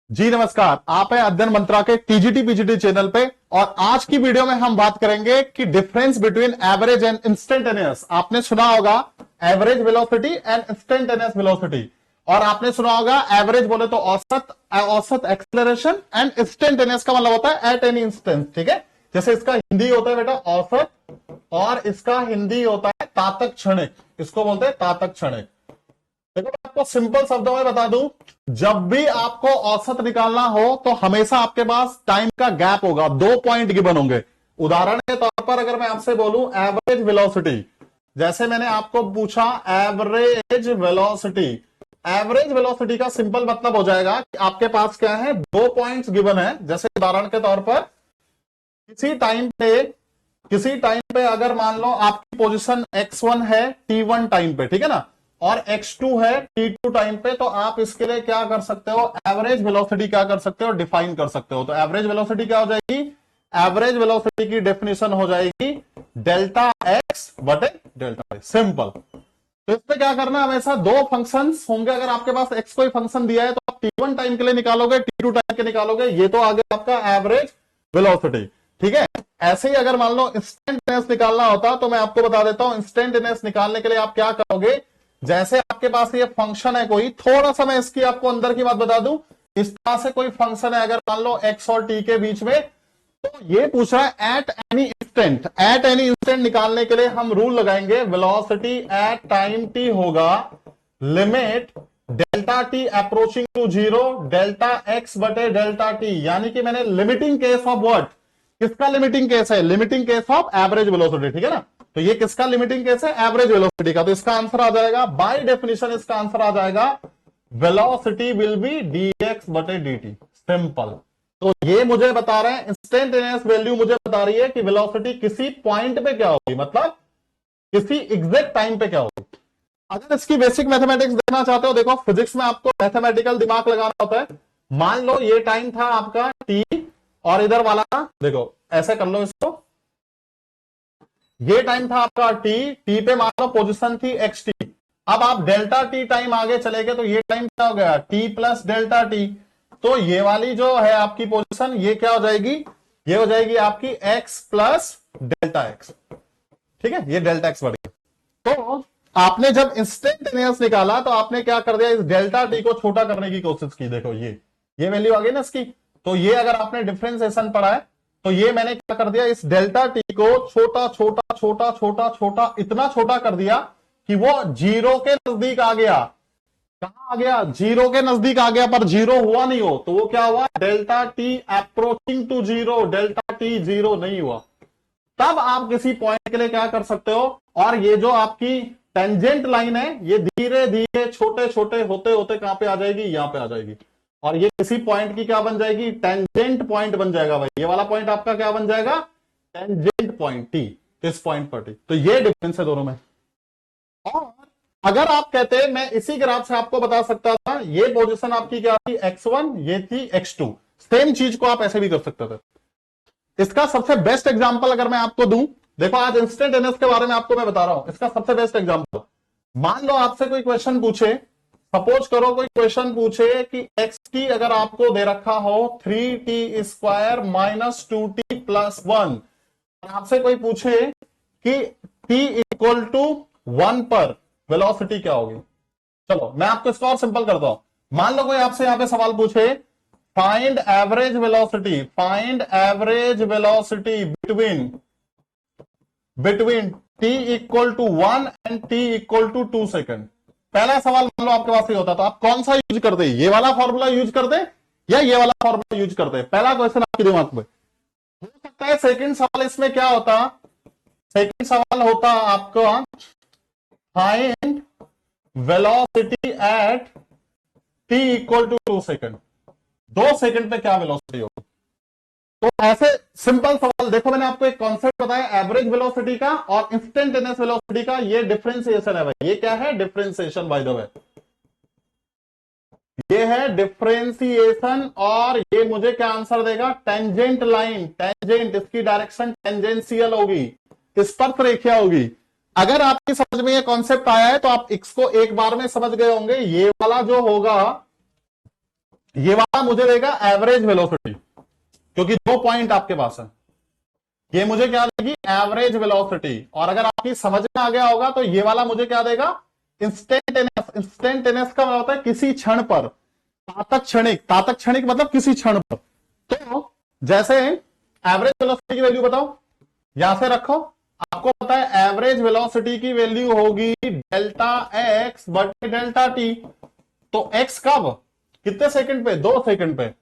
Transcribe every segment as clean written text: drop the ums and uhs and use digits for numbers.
जी नमस्कार, आप है अध्ययन मंत्रा के टीजीटी पीजीटी चैनल पे। और आज की वीडियो में हम बात करेंगे कि difference between average and instantaneous. आपने सुना होगा average velocity and instantaneous velocity, और आपने सुना होगा एवरेज बोले तो औसत, औसत एक्सेलरेशन, एंड इंस्टेंटेनियस का मतलब होता है एट एनी इंस्टेंस। ठीक है, जैसे इसका हिंदी होता है बेटा औसत, और इसका हिंदी होता है तातक क्षणिक। इसको बोलते हैं तातक क्षणिक। देखो मैं आपको सिंपल शब्दों में बता दूं, जब भी आपको औसत निकालना हो तो हमेशा आपके पास टाइम का गैप होगा, 2 पॉइंट गिवन होंगे। उदाहरण के तौर पर अगर मैं आपसे बोलूं एवरेज वेलोसिटी, जैसे मैंने आपको पूछा एवरेज वेलोसिटी, एवरेज वेलोसिटी का सिंपल मतलब हो जाएगा कि आपके पास क्या है, 2 पॉइंट्स गिवन है। जैसे उदाहरण के तौर पर किसी टाइम पे अगर मान लो आपकी पोजीशन x1 है t1 टाइम पे, ठीक है ना, और x2 है t2 टाइम पे, तो आप इसके लिए क्या कर सकते हो, एवरेज वेलोसिटी क्या कर सकते हो, डिफाइन कर सकते हो। तो एवरेज वेलोसिटी क्या हो जाएगी, एवरेज वेलोसिटी की डेफिनेशन हो जाएगी डेल्टा एक्स बटे डेल्टा वाई। सिंपल। तो इसमें क्या करना, हमेशा दो फंक्शंस होंगे। अगर आपके पास x कोई फंक्शन दिया है तो आप t1 टाइम के लिए निकालोगे, t2 टाइम के निकालोगे, ये तो आगे आपका एवरेज वेलोसिटी। ठीक है, ऐसे ही अगर मान लो इंस्टेंटेनियस निकालना होता तो मैं आपको बता देता हूं, इंस्टेंटेनियस निकालने के लिए आप क्या करोगे, जैसे आपके पास ये फंक्शन है कोई, थोड़ा सा मैं इसकी आपको अंदर की बात बता दूं, इस तरह से कोई फंक्शन है अगर मान लो x और t के बीच में, तो ये पूछ रहा है at any instant. At any instant निकालने के लिए हम रूल लगाएंगे, वेलोसिटी एट टाइम t होगा limit delta T approaching to zero delta X बटे डेल्टा टी। यानी कि मैंने लिमिटिंग केस ऑफ व्हाट, किसका लिमिटिंग केस है, limiting case of average velocity. ठीक है ना, तो ये किसका लिमिटिंग केस है, एवरेज वेलोसिटी का। तो इसका आंसर आ जाएगा, बाय डेफिनेशन इसका आंसर आ जाएगा वेलोसिटी विल बी dx बटे dt। सिंपल। तो ये मुझे बता रहे हैं, इंस्टेंटेनियस वैल्यू मुझे बता रही है कि वेलोसिटी किसी पॉइंट पे क्या होगी, मतलब किसी एग्जैक्ट टाइम पे क्या होगी। अगर इसकी बेसिक मैथमेटिक्स देखना चाहते हो, देखो फिजिक्स में आपको मैथमेटिकल दिमाग लगाना होता है। मान लो ये टाइम था आपका t, और इधर वाला देखो ऐसे कर लो इसको, ये टाइम था आपका टी पे मान लो पोजिशन थी एक्स टी। अब आप डेल्टा टी टाइम आगे चले गए तो ये टाइम क्या हो गया, टी प्लस डेल्टा टी। तो ये वाली जो है आपकी पोजीशन, ये क्या हो जाएगी, ये हो जाएगी आपकी एक्स प्लस डेल्टा एक्स। ठीक है, ये डेल्टा एक्स बढ़ गया। तो आपने जब इंस्टेंटेनियस निकाला तो आपने क्या कर दिया, इस डेल्टा टी को छोटा करने की कोशिश की। देखो ये वैल्यू आ गई ना इसकी। तो ये अगर आपने डिफरेंशिएशन पढ़ा है तो ये मैंने क्या कर दिया, इस डेल्टा टी को छोटा छोटा छोटा छोटा छोटा इतना छोटा कर दिया कि वो जीरो के नजदीक आ गया। कहां आ गया, जीरो के नजदीक आ गया, पर जीरो हुआ नहीं हो, तो वो क्या हुआ, delta T approaching to zero, delta T zero नहीं हुआ। तब आप किसी पॉइंट के लिए क्या कर सकते हो, और ये जो आपकी टेंजेंट लाइन है ये धीरे धीरे छोटे छोटे होते होते कहां पे आ जाएगी, यहां पे आ जाएगी, और ये किसी पॉइंट की क्या बन जाएगी, टेंजेंट पॉइंट बन जाएगा। भाई ये वाला पॉइंट आपका क्या बन जाएगा, टेंजेंट पॉइंट टी, इस पॉइंट पर टी। तो ये डिफरेंस है दोनों में। और अगर आप कहते हैं, मैं इसी ग्राफ से आपको बता सकता था, ये पोजीशन आपकी क्या थी x1, ये थी x2, सेम चीज को आप ऐसे भी कर सकते थे। इसका सबसे बेस्ट एग्जांपल अगर मैं आपको दूं, देखो आज इंस्टेंटेनियस के बारे में आपको मैं बता रहा हूं, इसका सबसे बेस्ट एग्जांपल, मान लो आपसे कोई क्वेश्चन पूछे, सपोज करो कोई क्वेश्चन पूछे कि एक्स टी अगर आपको दे रखा हो 3t² माइनस 2t प्लस 1, आपसे कोई पूछे कि t इक्वल टू 1 पर वेलोसिटी क्या होगी। चलो मैं आपको इसको और सिंपल करता हूं, मान लो कोई आपसे यहां पे सवाल पूछे, find average velocity, find average velocity between t equal to 1 and t equal to 2 second. पहला सवाल मान लो आपके पास ही होता तो आप कौन सा यूज करते, ये वाला फॉर्मूला यूज करते या ये वाला फॉर्मूला यूज करते। पहला क्वेश्चन आपके दिमाग में हो सकता है। सेकंड सवाल इसमें क्या होता, सेकंड सवाल होता आपका find velocity at t equal to 2 second, 2 second पे क्या वेलोसिटी होगी। तो ऐसे सिंपल सवाल, देखो मैंने आपको एक कॉन्सेप्ट बताया एवरेज वेलोसिटी का और इंस्टेंटेनियस वेलोसिटी का, ये डिफरेंशिएशन है भाई। ये क्या है, डिफरेंशिएशन बाय द वे, ये है डिफरेंशिएशन। और ये मुझे क्या आंसर देगा, टेंजेंट लाइन, टेंजेंट, इसकी डायरेक्शन टेंजेंशियल होगी, स्पर्श रेखा होगी। अगर आपकी समझ में ये कॉन्सेप्ट आया है तो आप इसको एक बार में समझ गए होंगे। ये वाला जो होगा, ये वाला मुझे देगा एवरेज वेलोसिटी, क्योंकि 2 पॉइंट आपके पास है। ये मुझे क्या देगी? Average velocity. और अगर आपकी समझ में आ गया होगा तो ये वाला मुझे क्या देगा? इंस्टेंटेनियस। इंस्टेंटेनियस का मतलब होता है किसी क्षण पर, तातक क्षणिक। तातक क्षणिक मतलब किसी क्षण पर। तो जैसे एवरेज वेलोसिटी की वैल्यू बताओ, यहां से रखो। आपको पता है एवरेज वेलोसिटी की वैल्यू होगी डेल्टा एक्स बटे डेल्टा टी। तो एक्स कब? कितने सेकंड पे? 2 सेकंड पे।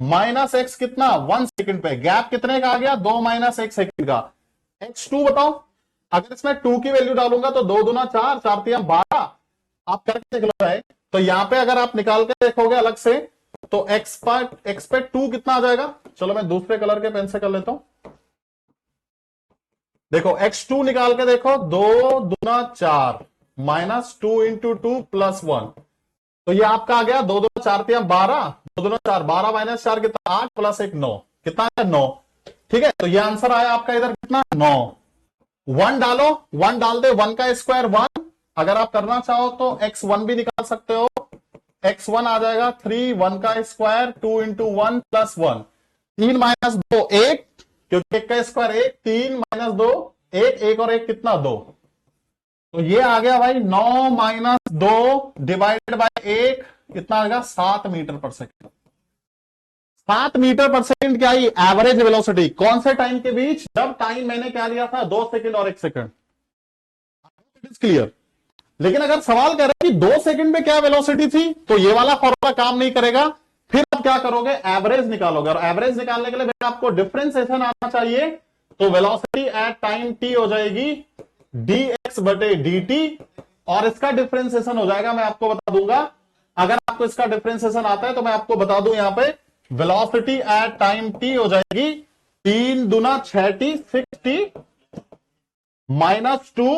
माइनस एक्स कितना? 1 सेकंड पे। गैप कितने का आ गया? 2 माइनस 1 सेकंड का। x2 बताओ। अगर इसमें 2 की वैल्यू डालूंगा तो 2 दूना 4, 4 तिया 12। आप करके देख लो है। तो यहां पे अगर आप निकाल के देखोगे अलग से तो x पे 2 कितना आ जाएगा? चलो मैं दूसरे कलर के पेन से कर लेता हूं। देखो x2 निकाल के देखो, 2 दूना 4 माइनस 2 इंटू 2 प्लस 1। तो ये आपका आ गया 2 दूना 4 तिया 12, 2 दूना 4, 12 माइनस 4 कितना? 8 प्लस 1 9। कितना है? 9। ठीक है, तो ये आंसर आया आपका इधर कितना? 9। 1 डालो, 1 डाल दे, 1 का स्क्वायर 1। अगर आप करना चाहो तो x1 भी निकाल सकते हो। x1 आ जाएगा 3, 1 का स्क्वायर 2 इंटू 1 प्लस 1। 3 माइनस 2 1, क्योंकि 1 का स्क्वायर 1। 3 माइनस 2 1, 1 और 1 कितना? 2। तो ये आ गया भाई 9 माइनस 2 डिवाइडेड बाय 1 कितना आएगा? 7 मीटर पर सेकंड। 7 मीटर पर सेकंड क्या ही एवरेज वेलोसिटी। कौन से टाइम के बीच? जब टाइम मैंने क्या लिया था? 2 सेकंड और 1 सेकंड। It is clear. लेकिन अगर सवाल कर रहे हैं कि 2 सेकंड में क्या वेलोसिटी थी, तो ये वाला फॉर्मूला काम नहीं करेगा। फिर आप क्या करोगे? एवरेज निकालोगे। और एवरेज निकालने के लिए आपको डिफरेंशिएशन आना चाहिए। तो वेलोसिटी एट टाइम टी हो जाएगी dx बटे dt। और इसका डिफरेंशिएशन हो जाएगा, मैं आपको बता दूंगा। अगर आपको इसका डिफरेंशिएशन आता है तो मैं आपको बता दूं, यहां पे वेलोसिटी एट टाइम t हो जाएगी 3 दूना 6t 6t माइनस 2।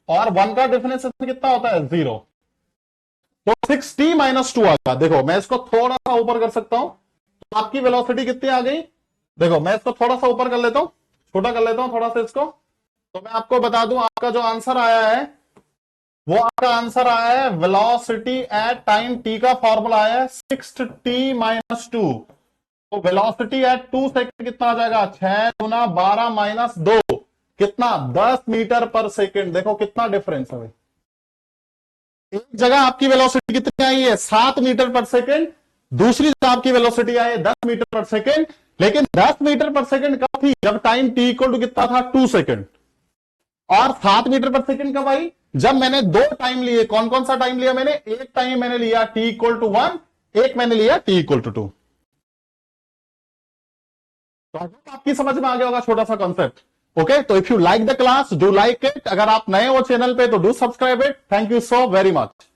और 1 का डिफरेंशिएशन कितना होता है? 0। तो 6t माइनस 2 आ गया। देखो मैं इसको थोड़ा सा ऊपर कर सकता हूं, तो आपकी वेलोसिटी कितनी आ गई? देखो मैं इसको थोड़ा सा ऊपर कर लेता हूं, छोटा कर लेता हूं थोड़ा सा इसको। तो मैं आपको बता दूं, आपका जो आंसर आया है वो आपका आंसर आया है वेलोसिटी एट टाइम t का फॉर्मूला आया है 6t माइनस 2। तो वेलोसिटी एट 2 सेकंड कितना आ जाएगा? 6 गुना 12 माइनस 2 कितना? 10 मीटर पर सेकंड। देखो कितना डिफरेंस है भाई। एक जगह आपकी वेलोसिटी कितनी आई है? 7 मीटर पर सेकंड। दूसरी जगह आपकी वेलोसिटी आई है 10 मीटर पर सेकंड। लेकिन 10 मीटर पर सेकंड कब थी? जब टाइम t इक्वल टू कितना था? 2 सेकंड। और 7 मीटर पर सेकंड कब आई? जब मैंने 2 टाइम लिए। कौन कौन सा टाइम लिया मैंने? एक टाइम मैंने लिया t इक्वल टू 1, एक मैंने लिया t इक्वल टू 2। तो आपकी समझ में आ गया होगा छोटा सा कॉन्सेप्ट। ओके, तो if you like the class do like it. अगर आप नए हो चैनल पे तो do subscribe it. Thank you so very much.